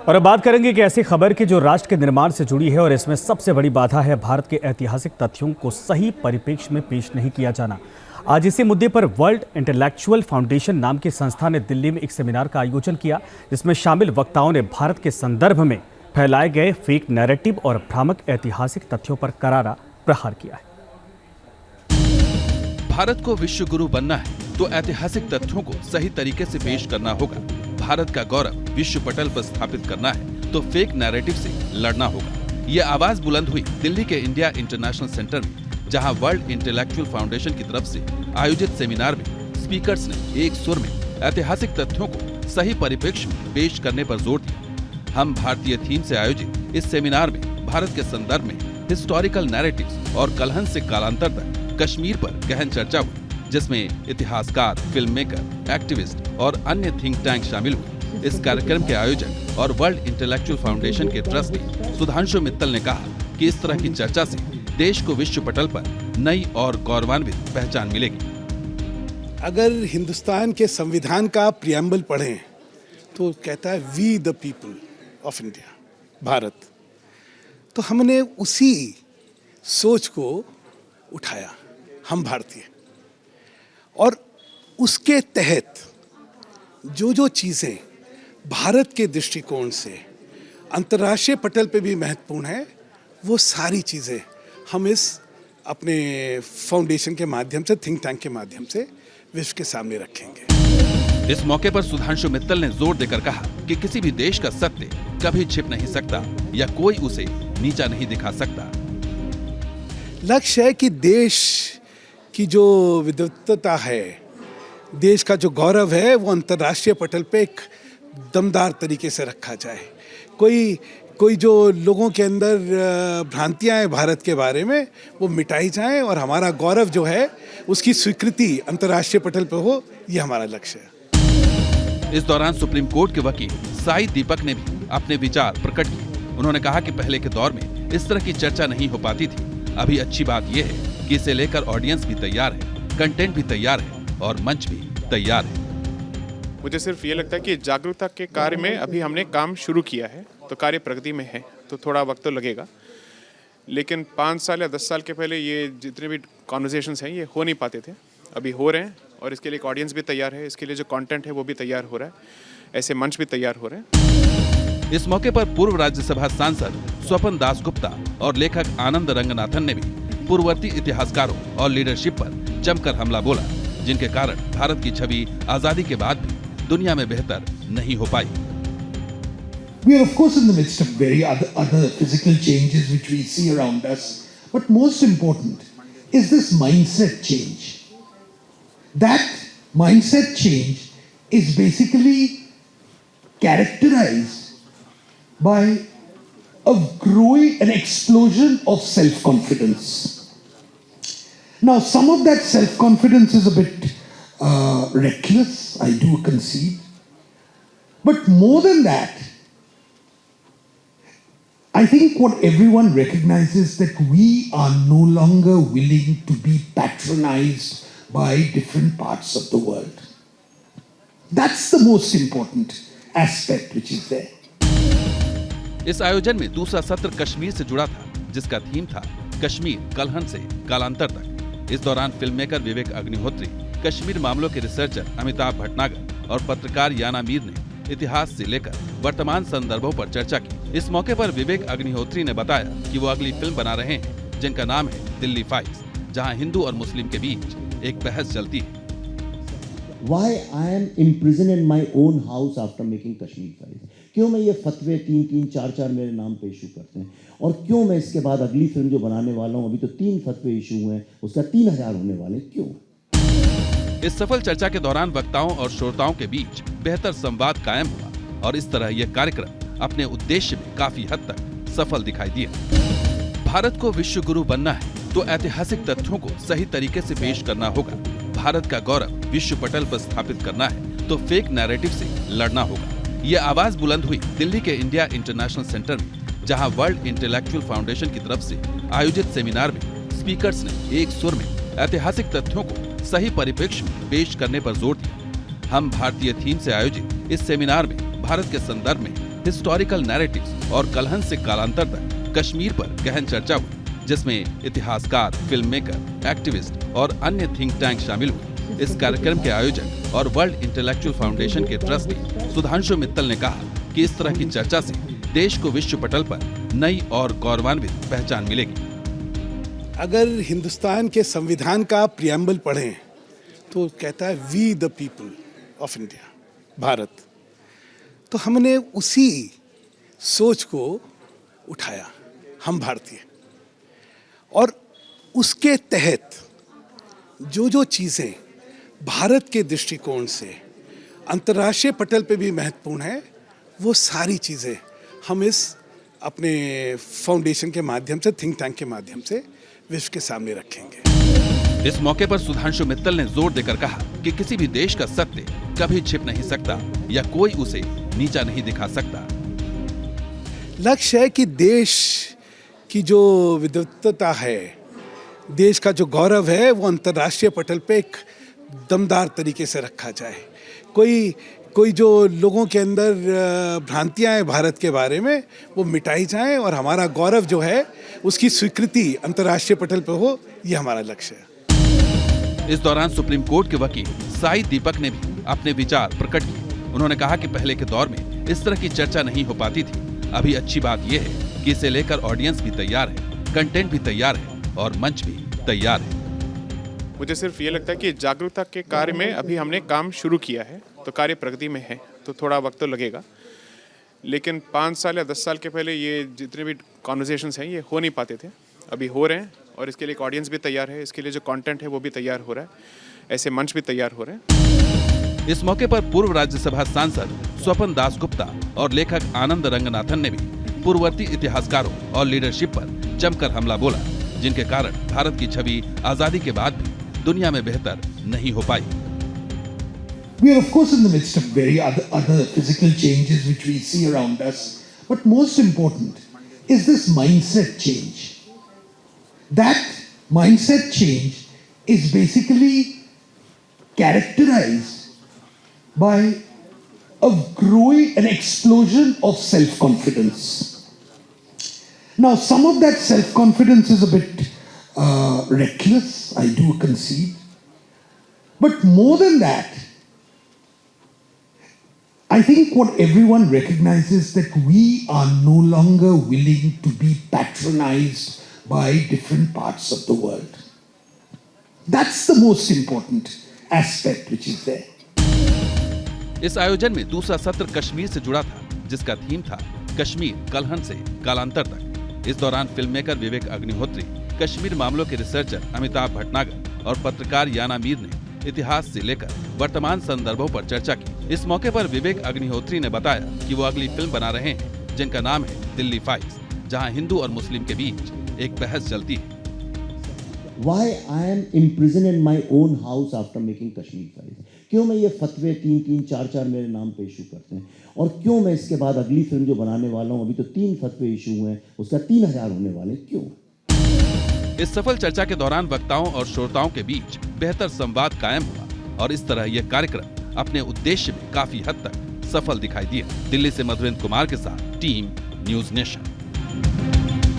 और अब बात करेंगे कि ऐसी खबर की जो राष्ट्र के निर्माण से जुड़ी है और इसमें सबसे बड़ी बाधा है भारत के ऐतिहासिक तथ्यों को सही परिप्रेक्ष्य में पेश नहीं किया जाना। आज इसी मुद्दे पर वर्ल्ड इंटेलेक्चुअल फाउंडेशन नाम की संस्था ने दिल्ली में एक सेमिनार का आयोजन किया, जिसमें शामिल वक्ताओं ने भारत के संदर्भ में फैलाए गए फेक नैरेटिव और भ्रामक ऐतिहासिक तथ्यों पर करारा प्रहार किया है। भारत को विश्व गुरु बनना है तो ऐतिहासिक तथ्यों को सही तरीके से पेश करना होगा। भारत का गौरव विश्व पटल पर स्थापित करना है तो फेक नैरेटिव से लड़ना होगा। ये आवाज बुलंद हुई दिल्ली के इंडिया इंटरनेशनल सेंटर में, जहां वर्ल्ड इंटेलेक्चुअल फाउंडेशन की तरफ से आयोजित सेमिनार में स्पीकर्स ने एक सुर में ऐतिहासिक तथ्यों को सही परिप्रेक्ष्य में पेश करने पर जोर दिया। हम भारतीय थीम से आयोजित इस सेमिनार में भारत के संदर्भ में हिस्टोरिकल नैरेटिव्स और कलहन से कालांतर तक कश्मीर पर गहन चर्चा हुई, जिसमें इतिहासकार, फिल्म मेकर, एक्टिविस्ट और अन्य थिंक टैंक शामिल हुए। इस कार्यक्रम के आयोजक और वर्ल्ड इंटेलेक्चुअल फाउंडेशन के ट्रस्टी सुधांशु मित्तल ने कहा कि इस तरह की चर्चा से देश को विश्व पटल पर नई और गौरवान्वित पहचान मिलेगी। अगर हिंदुस्तान के संविधान का प्रियम्बल पढ़ें तो कहता है we the people of India, Bharat. तो हमने उसी सोच को उठाया, हम भारतीय, और उसके तहत जो चीज़ें भारत के दृष्टिकोण से अंतर्राष्ट्रीय पटल पे भी महत्वपूर्ण है, वो सारी चीज़ें हम इस अपने फाउंडेशन के माध्यम से, थिंक टैंक के माध्यम से विश्व के सामने रखेंगे। इस मौके पर सुधांशु मित्तल ने जोर देकर कहा कि किसी भी देश का सत्य कभी छिप नहीं सकता या कोई उसे नीचा नहीं दिखा सकता। लक्ष्य है कि देश की जो विविधता है, देश का जो गौरव है, वो अंतर्राष्ट्रीय पटल पे एक दमदार तरीके से रखा जाए। कोई जो लोगों के अंदर भ्रांतियां हैं भारत के बारे में, वो मिटाई जाएं और हमारा गौरव जो है उसकी स्वीकृति अंतर्राष्ट्रीय पटल पे हो, ये हमारा लक्ष्य है। इस दौरान सुप्रीम कोर्ट के वकील साई दीपक ने भी अपने विचार प्रकट किए। उन्होंने कहा कि पहले के दौर में इस तरह की चर्चा नहीं हो पाती थी। अभी अच्छी बात यह है कि इसे लेकर ऑडियंस भी तैयार है, कंटेंट भी तैयार है और मंच भी तैयार है। मुझे सिर्फ ये लगता है कि जागरूकता के कार्य में अभी हमने काम शुरू किया है, तो कार्य प्रगति में है, तो थोड़ा वक्त तो लगेगा। लेकिन 5 साल या 10 साल के पहले ये जितने भी कॉन्वर्सेशंस हैं ये हो नहीं पाते थे, अभी हो रहे हैं। और इसके लिए एक ऑडियंस भी तैयार है, इसके लिए जो कंटेंट है वो भी तैयार हो रहा है, ऐसे मंच भी तैयार हो रहे हैं। इस मौके पर पूर्व राज्यसभा सांसद स्वपन दास गुप्ता और लेखक आनंद रंगनाथन ने भी पूर्ववर्ती इतिहासकारों और लीडरशिप पर जमकर हमला बोला, जिनके कारण भारत की छवि आजादी के बाद भी दुनिया में बेहतर नहीं हो पाई। We are of course in the midst of very other physical changes which we see around us, but most important is this mindset change. That mindset change is basically characterized by an explosion of self-confidence. Now, some of that self-confidence is a bit reckless, I do concede. But more than that, I think what everyone recognizes that we are no longer willing to be patronized by different parts of the world. That's the most important aspect which is there. इस आयोजन में दूसरा सत्र कश्मीर से जुड़ा था, जिसका theme था कश्मीर कलहन से कालांतर तक। इस दौरान फिल्म मेकर विवेक अग्निहोत्री, कश्मीर मामलों के रिसर्चर अमिताभ भटनागर और पत्रकार याना मीर ने इतिहास से लेकर वर्तमान संदर्भों पर चर्चा की। इस मौके पर विवेक अग्निहोत्री ने बताया कि वो अगली फिल्म बना रहे हैं, जिनका नाम है दिल्ली फाइल्स, जहां हिंदू और मुस्लिम के बीच एक बहस चलती है। Why I am imprisoned in my own house after making Kashmir Files? क्यों मैं ये फतवे 3-3, 4-4 मेरे नाम पे इशू करते हैं, और क्यों मैं इसके बाद अगली फिल्म जो बनाने वाला हूँ, अभी तो 3 फतवे इशू हुए हैं, उसका 3000 होने वाले, क्यों? इस सफल चर्चा के दौरान वक्ताओं और श्रोताओं के बीच बेहतर संवाद कायम हुआ और इस तरह यह कार्यक्रम अपने उद्देश्य में काफी हद तक सफल दिखाई दिया। भारत को विश्व गुरु बनना है तो ऐतिहासिक तथ्यों को सही तरीके से पेश करना होगा। भारत का गौरव विश्व पटल पर स्थापित करना है तो फेक नैरेटिव से लड़ना होगा। ये आवाज बुलंद हुई दिल्ली के इंडिया इंटरनेशनल सेंटर में, जहां वर्ल्ड इंटेलेक्चुअल फाउंडेशन की तरफ से आयोजित सेमिनार में स्पीकर्स ने एक सुर में ऐतिहासिक तथ्यों को सही परिप्रेक्ष्य में पेश करने पर जोर दिया। हम भारतीय थीम से आयोजित इस सेमिनार में भारत के संदर्भ में हिस्टोरिकल नैरेटिव्स और कलहन से कालांतर तक कश्मीर पर गहन चर्चा हुई, जिसमें इतिहासकार, फिल्म मेकर, एक्टिविस्ट और अन्य थिंक टैंक शामिल हुए। इस कार्यक्रम के आयोजक और वर्ल्ड इंटेलेक्चुअल फाउंडेशन के ट्रस्टी सुधांशु मित्तल ने कहा कि इस तरह की चर्चा से देश को विश्व पटल पर नई और गौरवान्वित पहचान मिलेगी। अगर हिंदुस्तान के संविधान का प्रियम्बल पढ़ें तो कहता है we the people of India, Bharat. तो हमने उसी सोच को उठाया, हम भारतीय, और उसके तहत जो चीज़ें भारत के दृष्टिकोण से अंतर्राष्ट्रीय पटल पे भी महत्वपूर्ण है, वो सारी चीज़ें हम इस अपने फाउंडेशन के माध्यम से, थिंक टैंक के माध्यम से विश्व के सामने रखेंगे। इस मौके पर सुधांशु मित्तल ने जोर देकर कहा कि किसी भी देश का सत्य कभी छिप नहीं सकता या कोई उसे नीचा नहीं दिखा सकता। लक्ष्य है कि देश की जो विविधता है, देश का जो गौरव है, वो अंतर्राष्ट्रीय पटल पे एक दमदार तरीके से रखा जाए। कोई जो लोगों के अंदर भ्रांतियां हैं भारत के बारे में, वो मिटाई जाएं और हमारा गौरव जो है उसकी स्वीकृति अंतर्राष्ट्रीय पटल पे हो, ये हमारा लक्ष्य है। इस दौरान सुप्रीम कोर्ट के वकील साई दीपक ने भी अपने विचार प्रकट किए। उन्होंने कहा कि पहले के दौर में इस तरह की चर्चा नहीं हो पाती थी। अभी अच्छी बात यह है कि इसे लेकर ऑडियंस भी तैयार है, कंटेंट भी तैयार है और मंच भी तैयार है। मुझे सिर्फ ये लगता है कि जागरूकता के कार्य में अभी हमने काम शुरू किया है, तो कार्य प्रगति में है, तो थोड़ा वक्त तो लगेगा। लेकिन 5 साल या 10 साल के पहले ये जितने भी कॉन्वर्सेशंस हैं ये हो नहीं पाते थे, अभी हो रहे हैं, और इसके लिए एक ऑडियंस भी तैयार है, इसके लिए जो कंटेंट है वो भी तैयार हो रहा है, ऐसे मंच भी तैयार हो रहे हैं। इस मौके पर पूर्व राज्यसभा सांसद स्वपन दास गुप्ता और लेखक आनंद रंगनाथन ने भी पूर्ववर्ती इतिहासकारों और लीडरशिप पर जमकर हमला बोला, जिनके कारण भारत की छवि आजादी के बाद भी दुनिया में बेहतर नहीं हो पाई। We are of course in the midst of very other physical changes which we see around us, but most important is this mindset change. That mindset change is basically characterized by an explosion of self-confidence. Now, some of that self-confidence is a bit reckless, I do concede. But more than that, I think what everyone recognizes that we are no longer willing to be patronized by different parts of the world. That's the most important aspect which is there. इस आयोजन में दूसरा सत्र कश्मीर से जुड़ा था, जिसका theme था कश्मीर कलहन से कालांतर तक। इस दौरान फिल्म मेकर विवेक अग्निहोत्री, कश्मीर मामलों के रिसर्चर अमिताभ भटनागर और पत्रकार याना मीर ने इतिहास से लेकर वर्तमान संदर्भों पर चर्चा की। इस मौके पर विवेक अग्निहोत्री ने बताया कि वो अगली फिल्म बना रहे हैं, जिनका नाम है दिल्ली फाइल्स, जहां हिंदू और मुस्लिम के बीच एक बहस चलती है। Why I am imprisoned in my own house after making Kashmir Files? क्यों मैं ये फतवे 3-3, 4-4 मेरे नाम पे इशू करते हैं, और क्यों मैं इसके बाद अगली फिल्म जो बनाने वाला हूँ, अभी तो 3 फतवे इशू हुए हैं, उसका 3000 होने वाले, क्यों? इस सफल चर्चा के दौरान वक्ताओं और श्रोताओं के बीच बेहतर संवाद कायम हुआ और इस तरह यह कार्यक्रम अपने उद्देश्य में काफी हद तक सफल दिखाई दिया। दिल्ली से मधुरेंद्र कुमार के साथ टीम न्यूज़ नेशन।